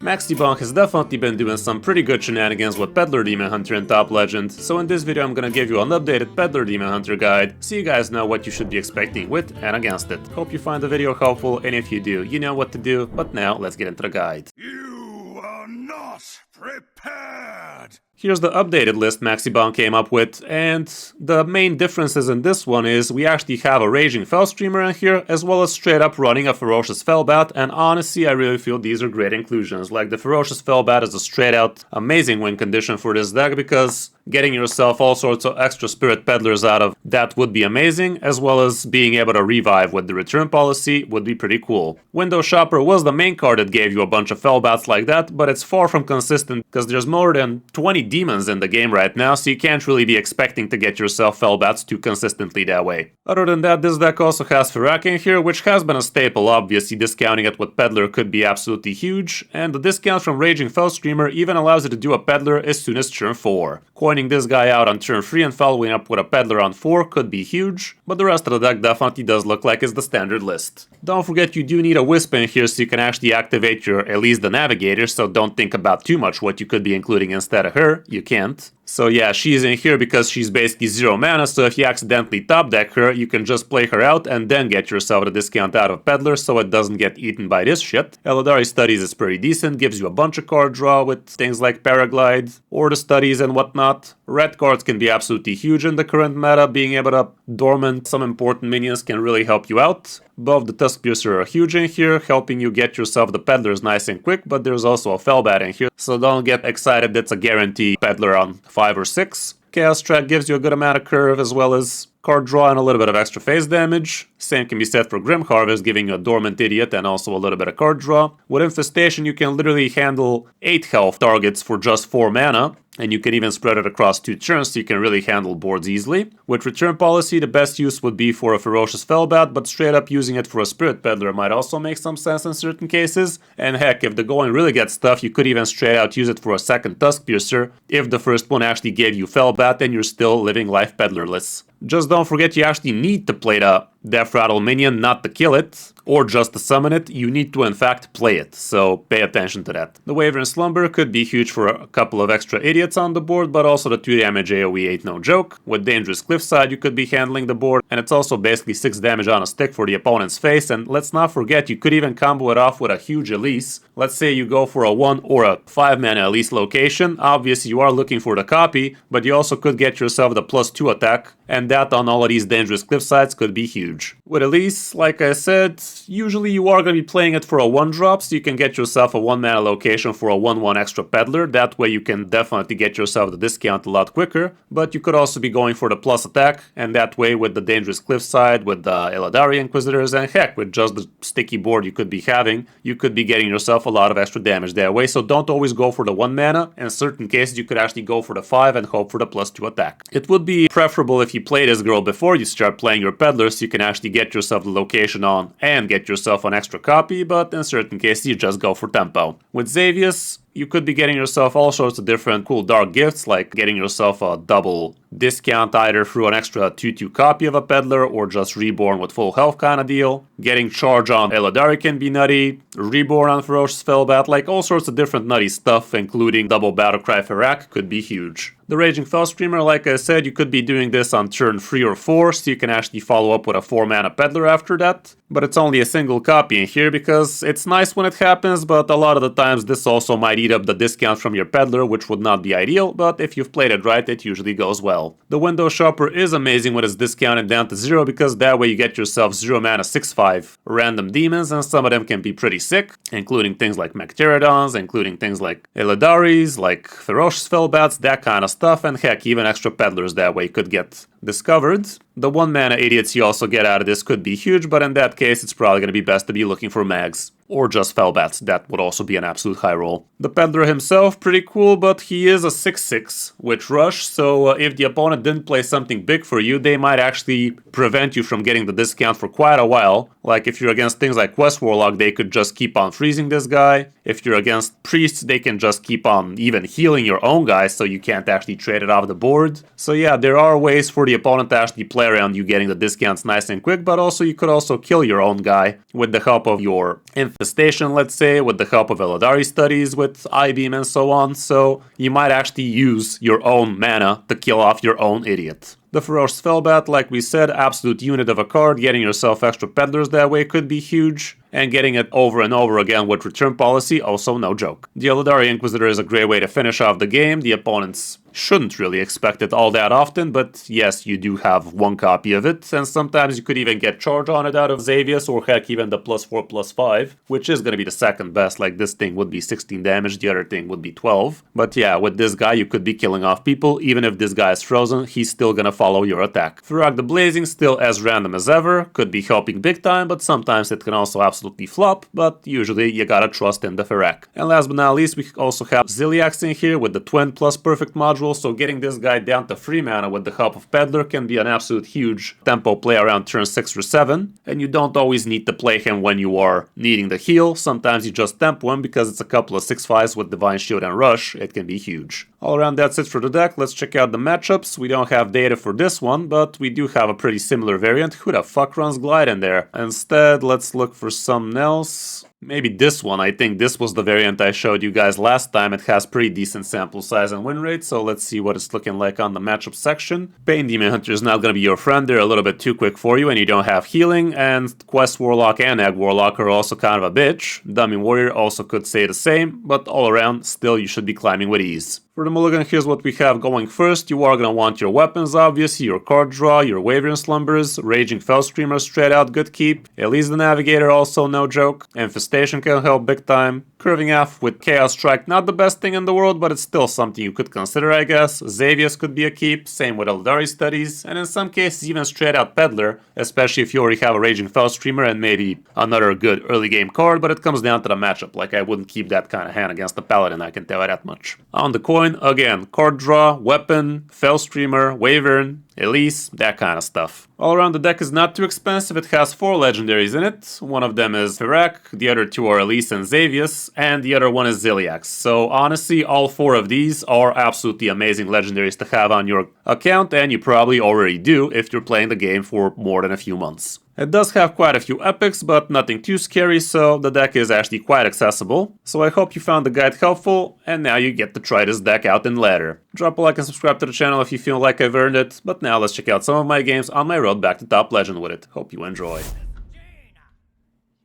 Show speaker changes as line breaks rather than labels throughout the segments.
Maxibonk has definitely been doing some pretty good shenanigans with Peddler Demon Hunter in Top Legend, so in this video I'm gonna give you an updated Peddler Demon Hunter guide, so you guys know what you should be expecting with and against it. Hope you find the video helpful, and if you do, you know what to do, but now let's get into the guide.
You are not prepared!
Here's the updated list Maxibonk came up with, and the main differences in this one is we actually have a Raging Fell Streamer in here, as well as straight up running a Ferocious Fellbat, and honestly I really feel these are great inclusions. Like, the Ferocious Fellbat is a straight out amazing win condition for this deck, because getting yourself all sorts of extra Spirit Peddlers out of that would be amazing, as well as being able to revive with the return policy would be pretty cool. Window Shopper was the main card that gave you a bunch of Fellbats like that, but it's far from consistent because there's more than 20 demons in the game right now, so you can't really be expecting to get yourself Fellbats too consistently that way. Other than that, this deck also has Ferak in here, which has been a staple. Obviously, discounting it with Peddler could be absolutely huge, and the discount from Raging Fell Streamer even allows you to do a Peddler as soon as turn 4. Coining this guy out on turn 3 and following up with a Peddler on 4 could be huge, but the rest of the deck definitely does look like it's the standard list. Don't forget you do need a Wisp in here so you can actually activate your Elise the Navigator, so don't think about too much what you could be including instead of her. You can't. So yeah, she's in here because she's basically 0 mana, so if you accidentally top deck her, you can just play her out and then get yourself the discount out of Peddler so it doesn't get eaten by this shit. Eladari Studies is pretty decent, gives you a bunch of card draw with things like Paraglide, or the Studies and whatnot. Red cards can be absolutely huge in the current meta, being able to dormant some important minions can really help you out. Both the Tuskpiercer are huge in here, helping you get yourself the Peddlers nice and quick, but there's also a Fellbat in here, so don't get excited, that's a guarantee Peddler on 5 or 6. Chaos Track gives you a good amount of curve as well as card draw and a little bit of extra phase damage. Same can be said for Grim Harvest, giving you a Dormant Idiot and also a little bit of card draw. With Infestation you can literally handle 8 health targets for just 4 mana. And you can even spread it across 2 turns so you can really handle boards easily. With Return Policy, the best use would be for a Ferocious Fellbat, but straight up using it for a Spirit Peddler might also make some sense in certain cases. And heck, if the going really gets tough, you could even straight out use it for a second Tuskpiercer. If the first one actually gave you Fellbat, then you're still living life Peddlerless. Just don't forget you actually need to play the Death Rattle minion, not to kill it, or just to summon it. You need to in fact play it, so pay attention to that. The Wyvern Slumber could be huge for a couple of extra idiots on the board, but also the 2 damage AoE ain't no joke. With Dangerous Cliffside you could be handling the board, and it's also basically 6 damage on a stick for the opponent's face, and let's not forget you could even combo it off with a huge Elise. Let's say you go for a 1 or a 5 mana Elise location. Obviously you are looking for the copy, but you also could get yourself the +2 attack, and that on all of these Dangerous Cliffsides could be huge. With Elise, like I said, usually you are going to be playing it for a 1-drop, so you can get yourself a 1 mana location for a 1/1 extra Peddler. That way you can definitely get yourself the discount a lot quicker, but you could also be going for the plus attack, and that way with the Dangerous Cliffside, with the Eladari Inquisitors, and heck, with just the sticky board you could be having, you could be getting yourself a lot of extra damage that way, so don't always go for the 1 mana. In certain cases you could actually go for the 5 and hope for the +2 attack. It would be preferable if you play this girl before you start playing your Peddler, so you can actually get yourself the location on and get yourself an extra copy, but in certain cases you just go for tempo. With Xavius, you could be getting yourself all sorts of different cool dark gifts, like getting yourself a double discount either through an extra 2/2 copy of a Peddler or just Reborn with full health kind of deal. Getting Charge on Eladari can be nutty, Reborn on Ferocious Fellbat, like all sorts of different nutty stuff, including double Battlecry Ferak could be huge. The Raging Fell Streamer, like I said, you could be doing this on turn 3 or 4, so you can actually follow up with a 4 mana Peddler after that. But it's only a single copy in here because it's nice when it happens, but a lot of the times this also might eat up the discount from your Peddler, which would not be ideal, but if you've played it right, it usually goes well. The Window Shopper is amazing when it's discounted down to 0, because that way you get yourself 0 mana 6/5 random demons, and some of them can be pretty sick, including things like Mechpterodons, including things like Eladaris, like Ferocious Fellbats, that kind of stuff, and heck, even extra Peddlers that way could get discovered. The 1 mana idiots you also get out of this could be huge, but in that case it's probably going to be best to be looking for mags. Or just Fellbats, that would also be an absolute high roll. The Peddler himself, pretty cool, but he is a 6/6 with Rush, so if the opponent didn't play something big for you, they might actually prevent you from getting the discount for quite a while. Like if you're against things like Quest Warlock, they could just keep on freezing this guy. If you're against Priests, they can just keep on even healing your own guy, so you can't actually trade it off the board. So yeah, there are ways for the opponent to actually play around you getting the discounts nice and quick, but also you could also kill your own guy with the help of your Infestation Infestation, let's say, with the help of Eladari studies with I-Beam and so on, so you might actually use your own mana to kill off your own idiot. The Ferocious Felbat, like we said, absolute unit of a card, getting yourself extra Peddlers that way could be huge, and getting it over and over again with return policy, also no joke. The Eladari Inquisitor is a great way to finish off the game. The opponents shouldn't really expect it all that often, but yes, you do have one copy of it, and sometimes you could even get charge on it out of Xavius, or heck, even the +4/+5, which is going to be the second best. Like, this thing would be 16 damage, the other thing would be 12. But yeah, with this guy, you could be killing off people. Even if this guy is frozen, he's still gonna follow your attack. Ferak the Blazing, still as random as ever, could be helping big time, but sometimes it can also absolutely flop, but usually you gotta trust in the Ferak. And last but not least, we also have Ziliax in here with the Twin plus Perfect module, so getting this guy down to 3 mana with the help of Peddler can be an absolute huge tempo play around turn 6 or 7, and you don't always need to play him when you are needing the heal. Sometimes you just tempo him because it's a couple of 6/5s with Divine Shield and Rush. It can be huge. All around, that's it for the deck. Let's check out the matchups. We don't have data for this one, but we do have a pretty similar variant. Who the fuck runs Glide in there? Instead, let's look for something else. Maybe this one. I think this was the variant I showed you guys last time. It has pretty decent sample size and win rate, so let's see what it's looking like on the matchup section. Peddler Demon Hunter is now going to be your friend. They're a little bit too quick for you and you don't have healing, and Quest Warlock and Egg Warlock are also kind of a bitch. Dummy Warrior also could say the same, but all around, still you should be climbing with ease. For the mulligan, here's what we have going first. You are going to want your weapons, obviously, your card draw, your Wyvern Slumbers, Raging Fell Screamer straight out, good keep. Elise the Navigator, also no joke. Infestation can help big time. Curving F with Chaos Strike, not the best thing in the world, but it's still something you could consider, I guess. Xavius could be a keep, same with Eldari Studies, and in some cases even straight out Peddler, especially if you already have a Raging Fell Screamer and maybe another good early game card, but it comes down to the matchup. Like, I wouldn't keep that kind of hand against the Paladin, I can tell you that much. On the coin, again, card draw, weapon, Fell Screamer, Wyvern, Elise, that kind of stuff. All around, the deck is not too expensive. It has 4 legendaries in it. One of them is Ferak, the other 2 are Elise and Xavius, and the other one is Ziliax. So honestly, all 4 of these are absolutely amazing legendaries to have on your account, and you probably already do if you're playing the game for more than a few months. It does have quite a few epics, but nothing too scary, so the deck is actually quite accessible. So I hope you found the guide helpful, and now you get to try this deck out in ladder. Drop a like and subscribe to the channel if you feel like I've earned it, but now let's check out some of my games on my road back to top legend with it. Hope you enjoy.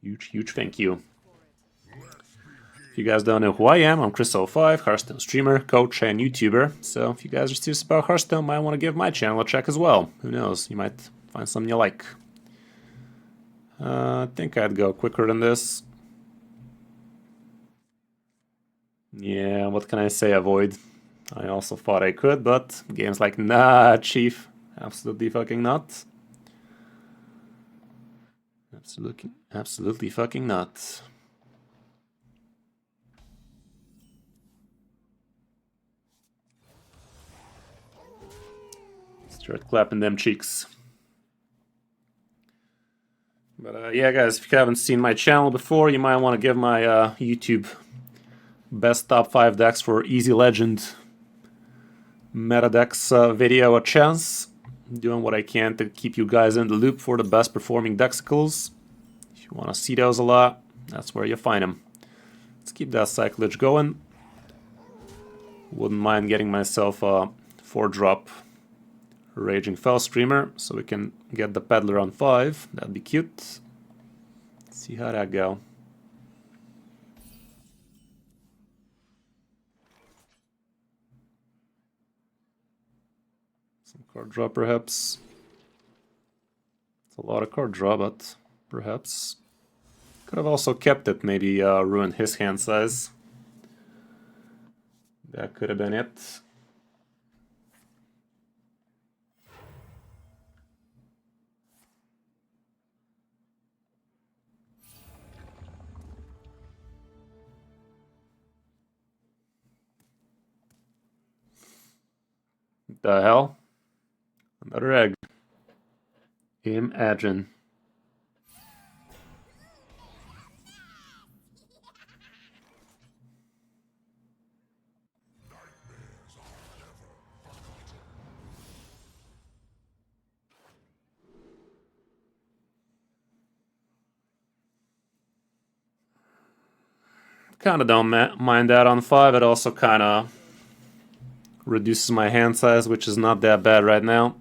Huge thank you. If you guys don't know who I am, I'm Kris05, Hearthstone streamer, coach, and YouTuber. So if you guys are serious about Hearthstone, might want to give my channel a check as well. Who knows, you might find something you like. I think I'd go quicker than this. Yeah, what can I say, avoid? I also thought I could, but game's like, nah, chief. Absolutely fucking not. Absolutely fucking not. Start clapping them cheeks. But yeah, guys, if you haven't seen my channel before, you might want to give my YouTube best top 5 decks for Easy Legend meta decks video a chance. Doing what I can to keep you guys in the loop for the best performing dexicles. If you want to see those a lot, that's where you find them. Let's keep that cyclage going. Wouldn't mind getting myself a 4-drop Raging Fell Screamer, so we can get the Peddler on 5. That'd be cute. Let's see how that go. Some card draw, perhaps. It's a lot of card draw, but perhaps. Could have also kept it, maybe ruined his hand size. That could have been it. The hell? Another egg. Imagine. kind of don't mind that on 5. It also kind of reduces my hand size, which is not that bad right now.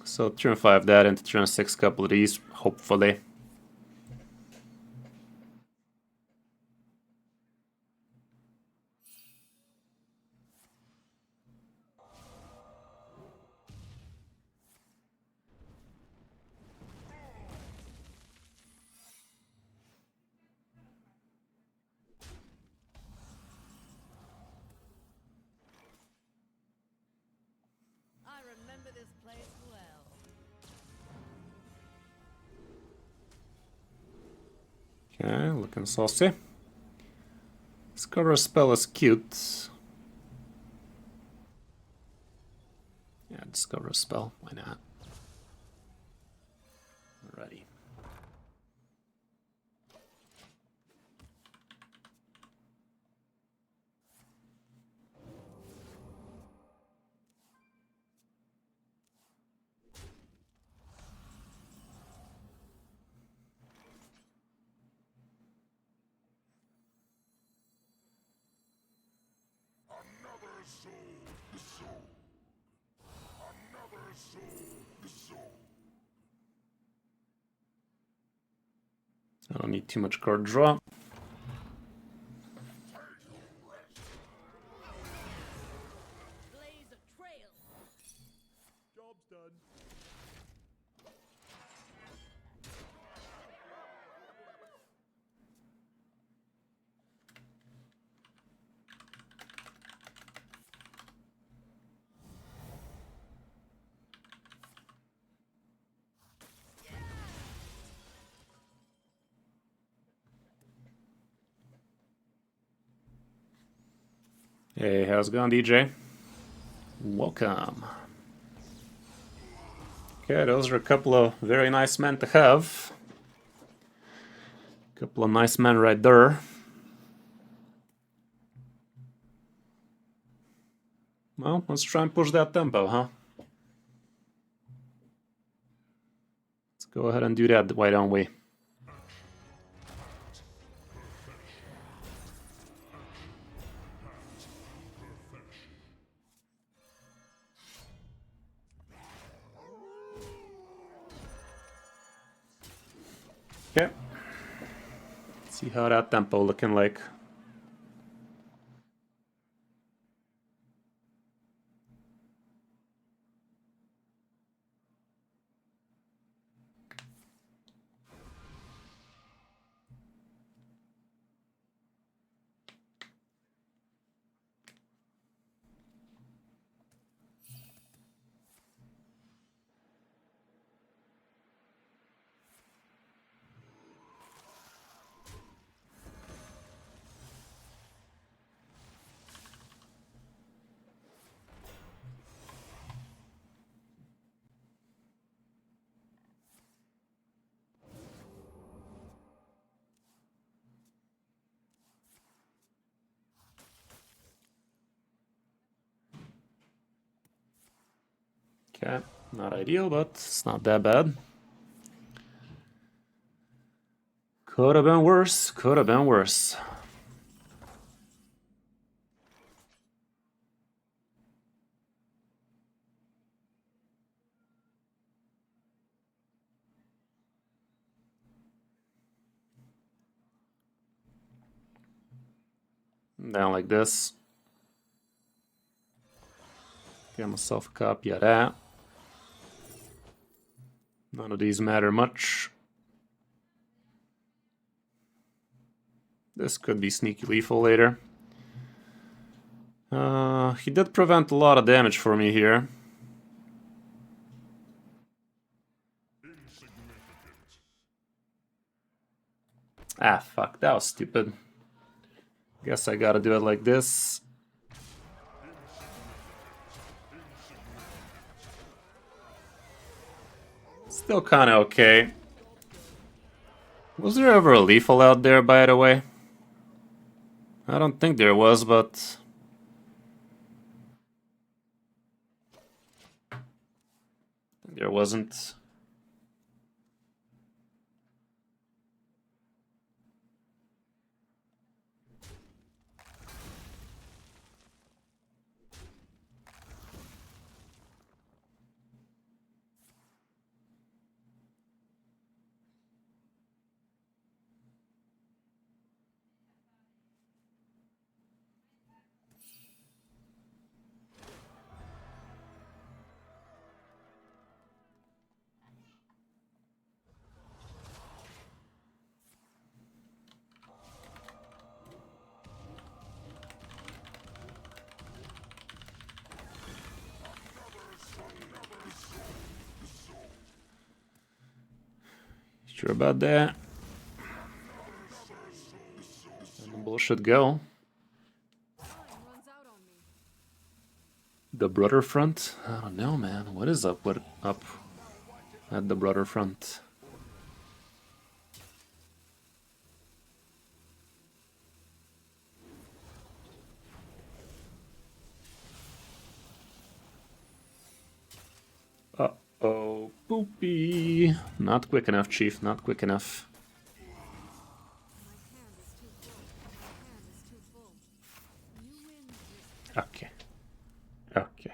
So turn 5 that, into turn 6 couple of these, hopefully. Okay, looking saucy. Discover a spell is cute. Yeah, discover a spell. Why not? Alrighty. I don't need too much card draw. Hey, how's it going, DJ? Welcome. Okay, those are a couple of very nice men to have. Couple of nice men right there. Well, let's try and push that tempo, huh? Let's go ahead and do that, why don't we? Okay. Let's see how that tempo looking like. Okay, not ideal, but it's not that bad. Could have been worse, could have been worse. Down like this. Get myself a copy of that. None of these matter much. This could be sneaky lethal later. He did prevent a lot of damage for me here. Ah, fuck, that was stupid. Guess I gotta do it like this. Still kinda okay. Was there ever a lethal out there, by the way? I don't think there was, but... there wasn't. Sure about that. And the bullshit go. The brother front? I don't know, man. What is up at the brother front? Uh-oh, poopy. Not quick enough, Chief, not quick enough. Okay. Okay.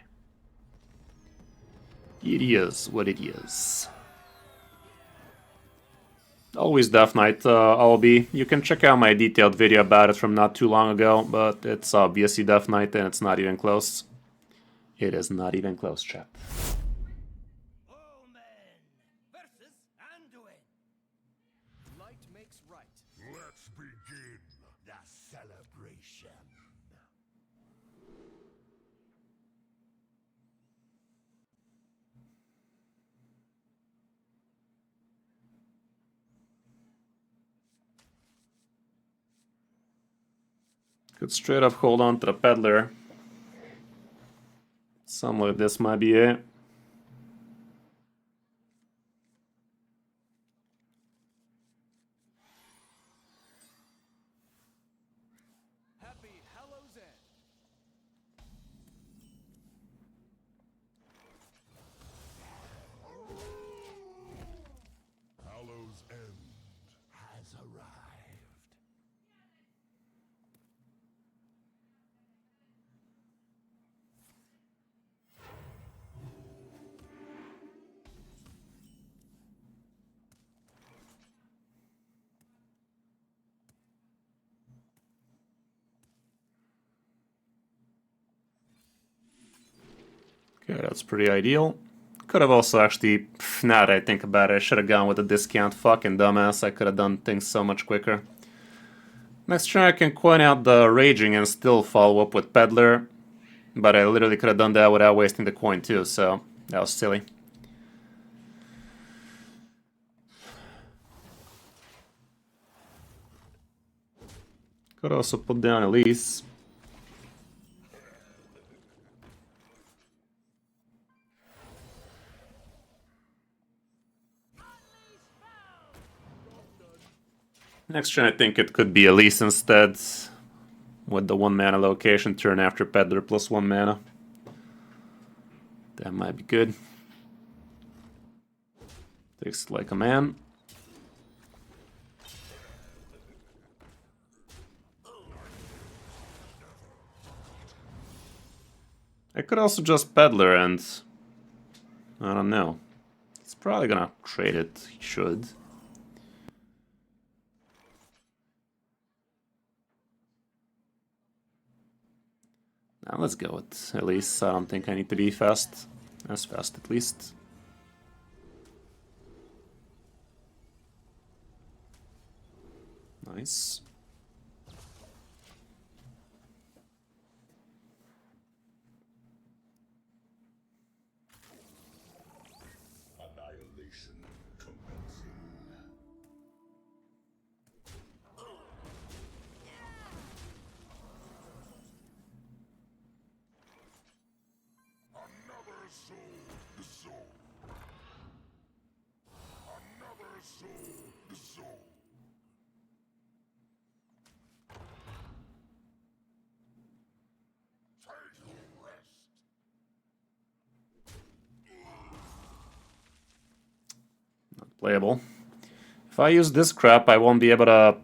It is what it is. Always Death Knight, Albi. You can check out my detailed video about it from not too long ago, but it's obviously Death Knight and it's not even close. It is not even close, chat.
Let's begin the celebration.
Could straight up hold on to the Peddler. Something like this might be it.
Happy Hallows End.
Hallows End has arrived.
Okay, that's pretty ideal. Could have also actually, now that I think about it, I should have gone with a discount. Fucking dumbass, I could have done things so much quicker. Next turn I can coin out the Raging and still follow up with Peddler. But I literally could have done that without wasting the coin too, so that was silly. Could also put down Elise. Next turn I think it could be Elise instead, with the 1 mana location turn after Peddler plus 1 mana. That might be good. Takes it like a man. I could also just Peddler and... I don't know. He's probably gonna trade it. He should. Now let's go with Elise. I don't think I need to be fast. As fast at least. Nice.
Annihilation commencing. Another soul is soul. Another soul is soul. Take rest.
Not playable. If I use this crap, I won't be able to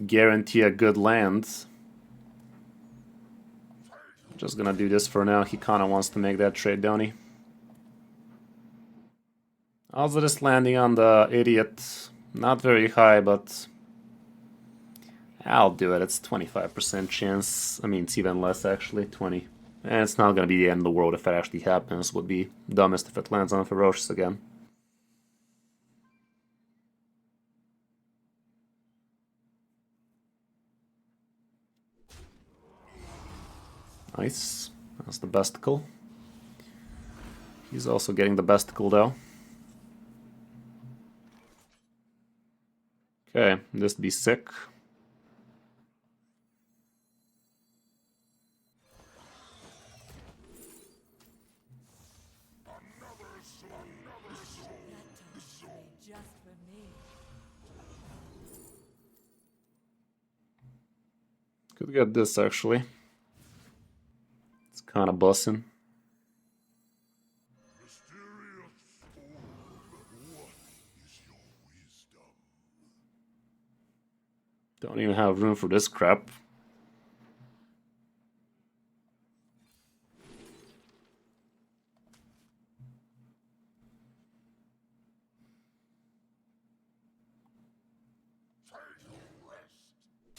guarantee a good land. Just gonna do this for now. He kinda wants to make that trade, don't he? Also just landing on the idiot. Not very high, but I'll do it. It's 25% chance. I mean, it's even less actually, 20. And it's not gonna be the end of the world if it actually happens. Would be dumbest if it lands on Ferocious again. Nice. That's the besticle. He's also getting the besticle though. Okay, this'd be sick.
Just for me.
Could get this actually. It's kind of bussin'.
Mysterious sword, what is your wisdom?
Don't even have room for this crap.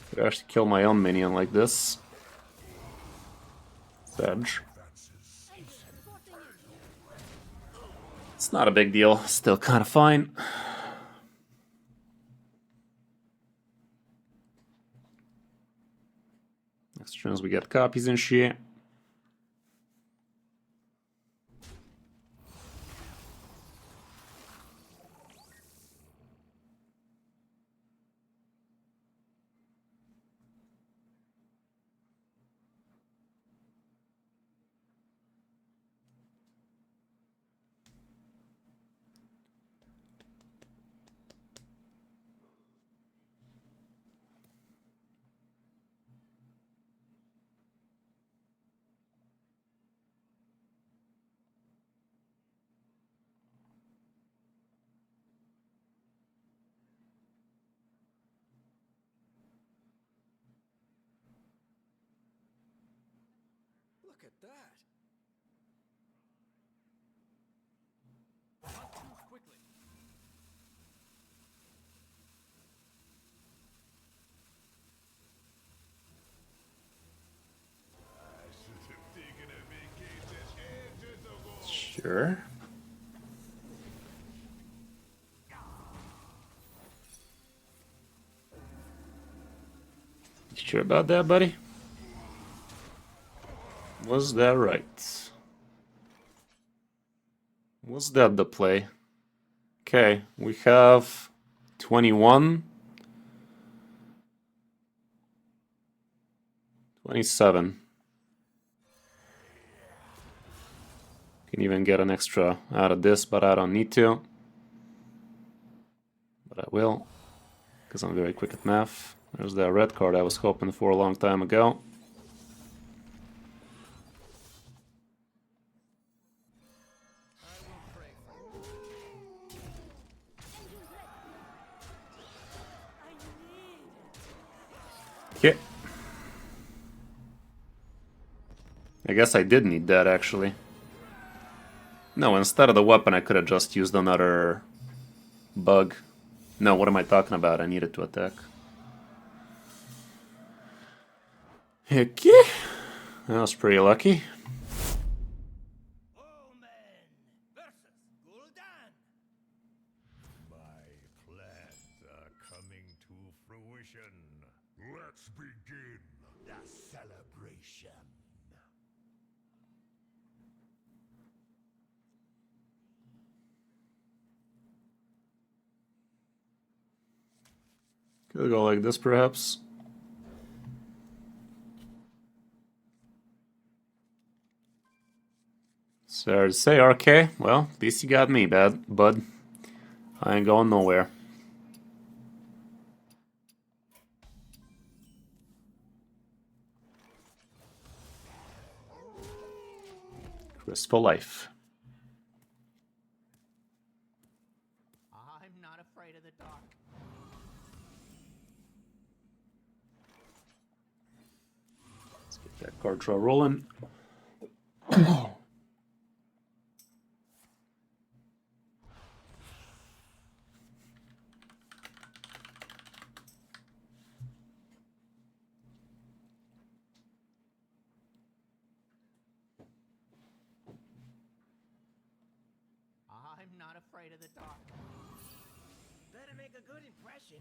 Could actually kill my own minion like this. Sedge. It's not a big deal. Still kind of fine. Next turns we get copies and shit.
Look at that. Not too quickly.
Sure. You sure about that, buddy? Was that right? Was that the play? Okay, we have 21. 27. Can even get an extra out of this, but I don't need to. But I will, because I'm very quick at math. There's that red card I was hoping for a long time ago. Okay. I guess I did need that, actually. No, instead of the weapon, I could have just used another bug. No, what am I talking about? I needed to attack. Heck yeah. That was pretty lucky.
Omen versus Gul'dan.
My plans are coming to fruition. Let's begin the celebration.
Could go like this, perhaps. Sorry to say, RK. Well, at least you got me, bud. I ain't going nowhere. Kris for life.
I'm not afraid of the dark.
Let's get that card draw rolling.
I'm not afraid of the dark.
Better make a good impression.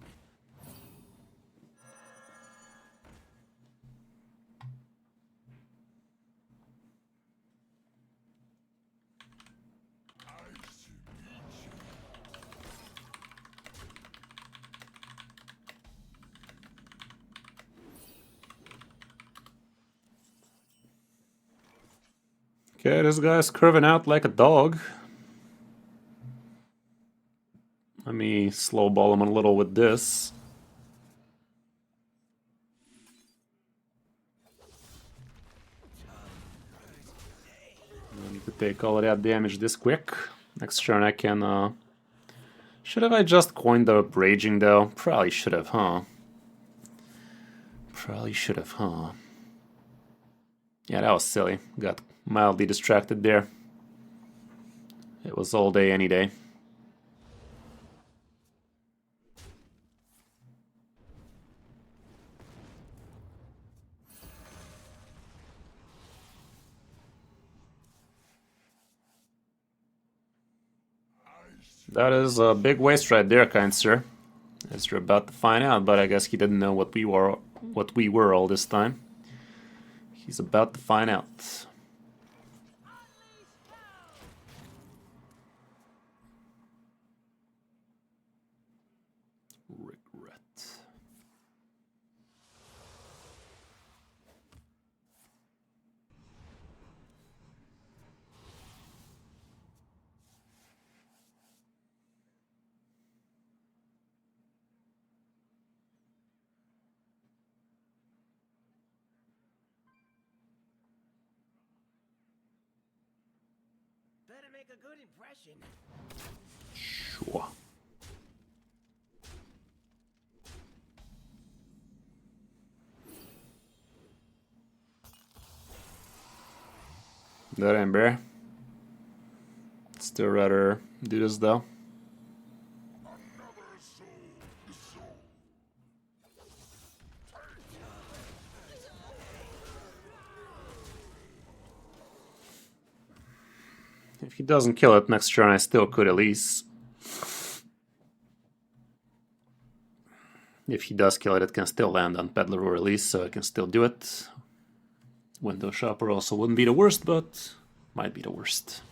I see each
Okay, this guy's curving out like a dog. Let me slowball him a little with this. I need to take all of that damage this quick. Next turn I can... Should have I just coined the Raging though? Probably should have, huh? Probably should have, huh? Yeah, that was silly. Got mildly distracted there. It was all day, any day. That is a big waste right there, kind sir. As you're about to find out, but I guess he didn't know what we were all this time. He's about to find out. Regret.
Better make a good impression.
Sure. That ain't bear. Still rather do this though. If he doesn't kill it next turn, I still could at least. If he does kill it, it can still land on Peddler or release, so I can still do it. Window Shopper also wouldn't be the worst, but might be the worst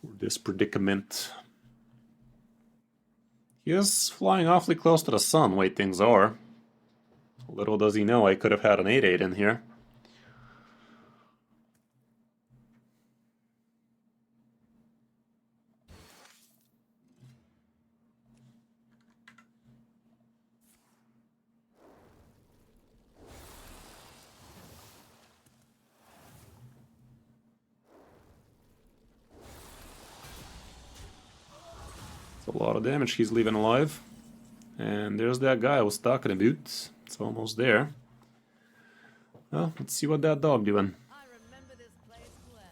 for this predicament. He is flying awfully close to the sun, way things are. Little does he know I could have had an 8/8 in here. It's a lot of damage he's leaving alive. And there's that guy I was talking about. It's almost there. Well, let's see what that dog doing.
I remember this place well.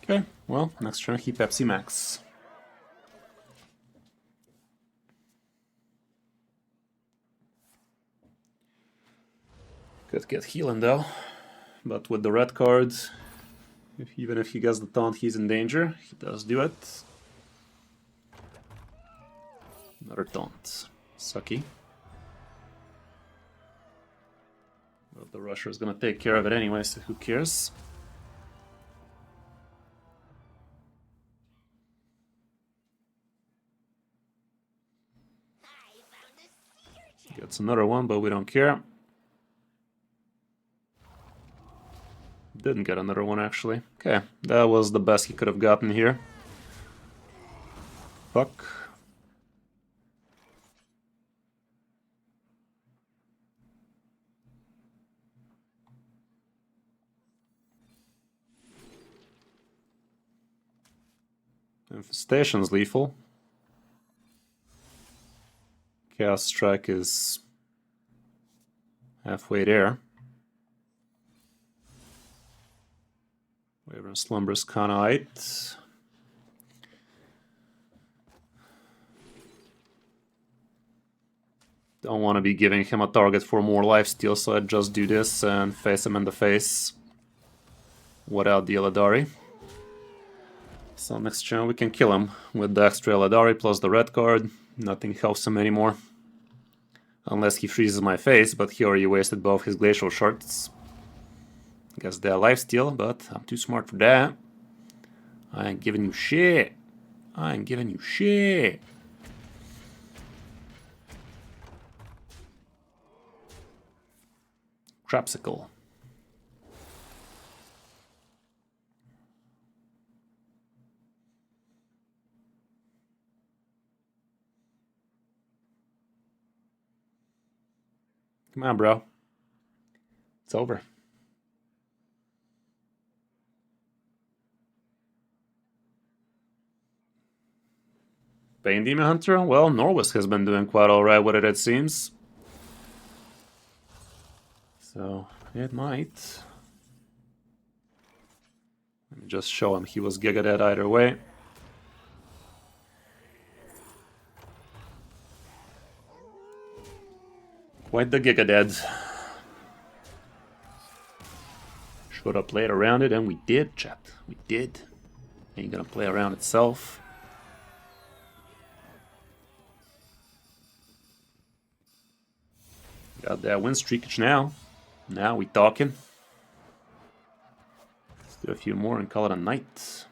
Okay, well, next turn he Pepsi Max. Could get healing though, but with the red cards, even if he gets the taunt, he's in danger. He does do it. Another taunt. Sucky. Well, the rusher is gonna take care of it anyway, so who cares? Gets another one, but we don't care. Didn't get another one, actually. Okay, that was the best he could have gotten here. Fuck. Infestation's lethal. Chaos Strike is halfway there. Wyvern Slumber is kinda aight. Don't want to be giving him a target for more lifesteal, so I'd just do this and face him in the face without the Eladari. So next turn we can kill him with the extra Eladari plus the red card. Nothing helps him anymore. Unless he freezes my face, but he already wasted both his glacial shards. Guess they're lifesteal, but I'm too smart for that. I ain't giving you shit. I ain't giving you shit. Trapsicle. Come on, bro. It's over. Peddler Demon Hunter? Well, Norwis has been doing quite alright with it seems. So, it might. Let me just show him he was Giga Dead either way. Quite the Giga Dead. Should have played around it, and we did, chat. We did. Ain't gonna play around itself. Got that win streakage now. Now we talking. Let's do a few more and call it a night.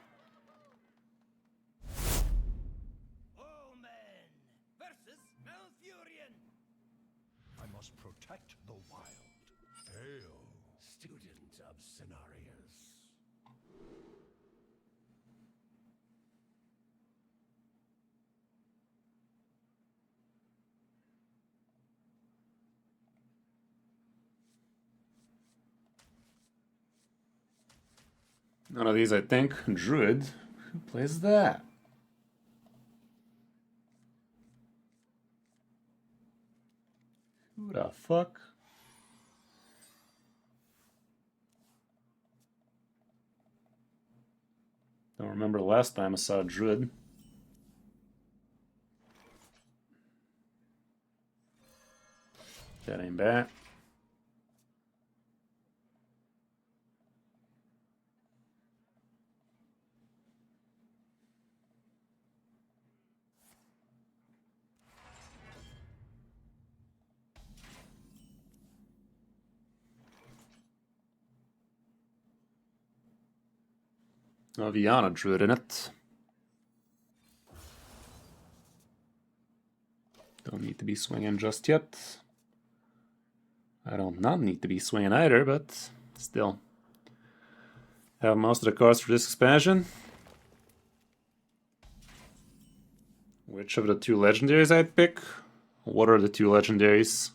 Omen versus Malfurion.
I must protect the wild. Hail, student of scenarios.
None of these, I think. Druid. Who plays that? Who the fuck? Don't remember the last time I saw a Druid. That ain't bad. A Viana Druid in it. Don't need to be swinging just yet. I don't not need to be swinging either, but still. Have most of the cards for this expansion. Which of the two legendaries I'd pick? What are the two legendaries?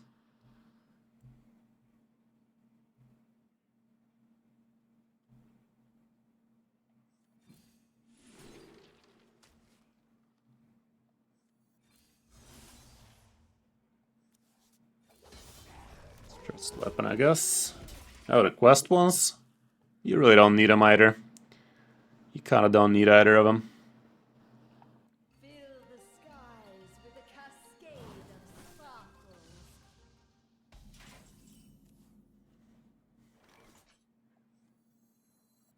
Just weapon, I guess. Oh, the quest ones? You really don't need them either. You kind of don't need either of them.
Fill the skies with a cascade of sparkles.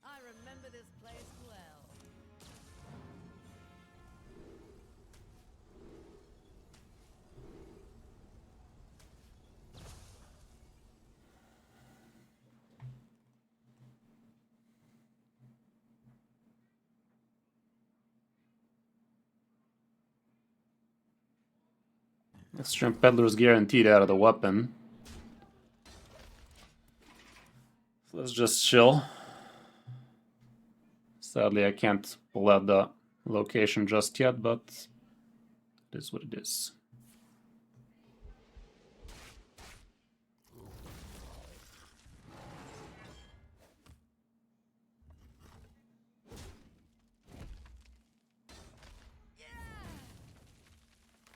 I remember this place well.
Extreme Peddler's guaranteed out of the weapon. So let's just chill. Sadly, I can't pull out the location just yet, but it is what it is.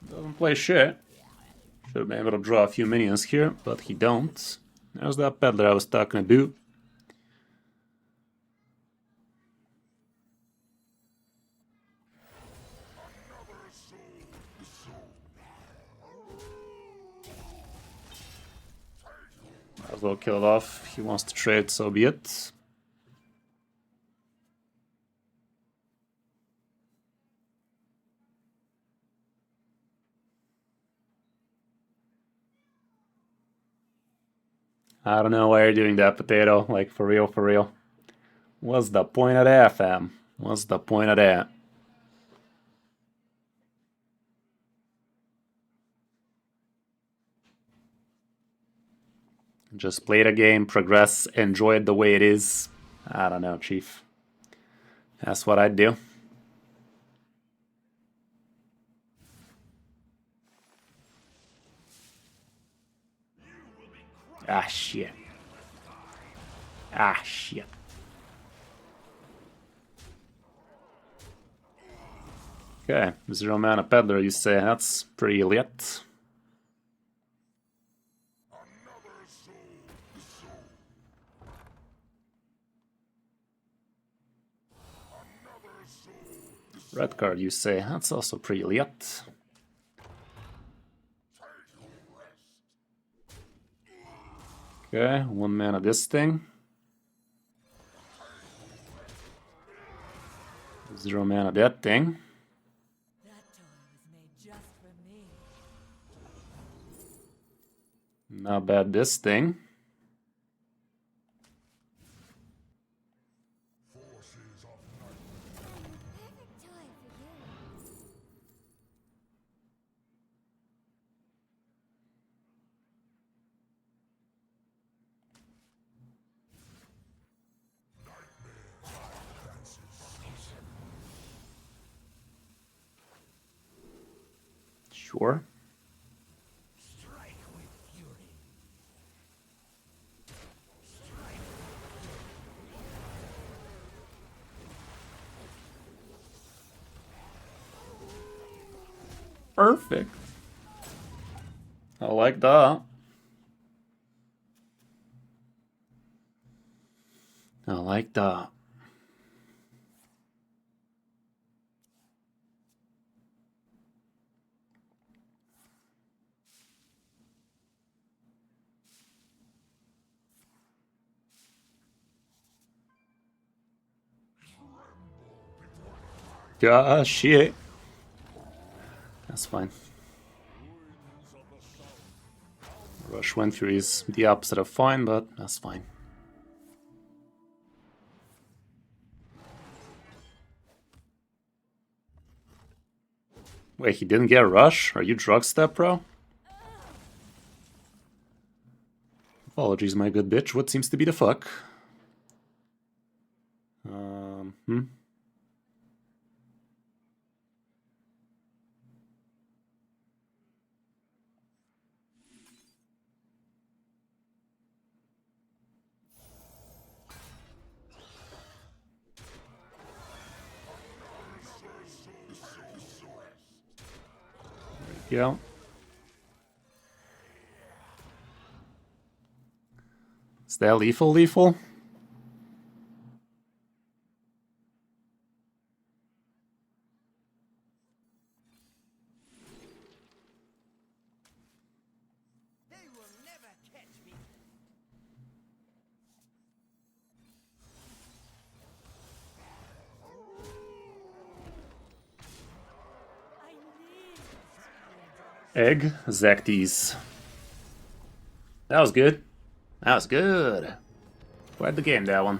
Doesn't play shit. Should have been able to draw a few minions here, but he don't. There's that Peddler I was talking about. Might as well kill it off. If he wants to trade, so be it. I don't know why you're doing that, Potato. Like, for real, for real. What's the point of that, fam? What's the point of that? Just play the game, progress, enjoy it the way it is. I don't know, Chief. That's what I'd do. Ah, shit. Ah, shit. Okay, 0 mana Peddler, you say. That's pretty lit. Red card, you say. That's also pretty lit. Okay, 1 mana this thing. 0 mana that thing.
That toy was made just for me.
Not bad this thing.
Perfect toy for you.
Sure.
Strike with fury.
Perfect. I like that. I like that. Ah, shit. That's fine. Rush Wind Fury is the opposite of fine, but that's fine. Wait, he didn't get Rush? Are you drug step, bro? Apologies, my good bitch. What seems to be the fuck? Yeah. Is that lethal?
They will never catch me.
Egg, Zacties. That was good. That was good. Quite the game, that one.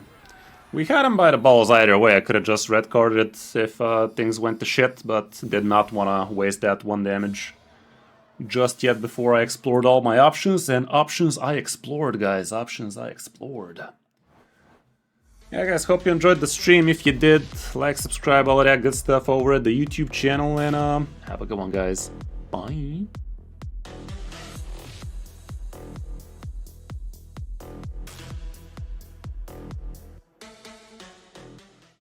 We had him by the balls either way. I could have just red carded it if things went to shit, but did not want to waste that 1 damage just yet before I explored all my options. And options I explored, guys. Options I explored. Yeah, guys, hope you enjoyed the stream. If you did, like, subscribe, all of that good stuff over at the YouTube channel. And have a good one, guys. Bye.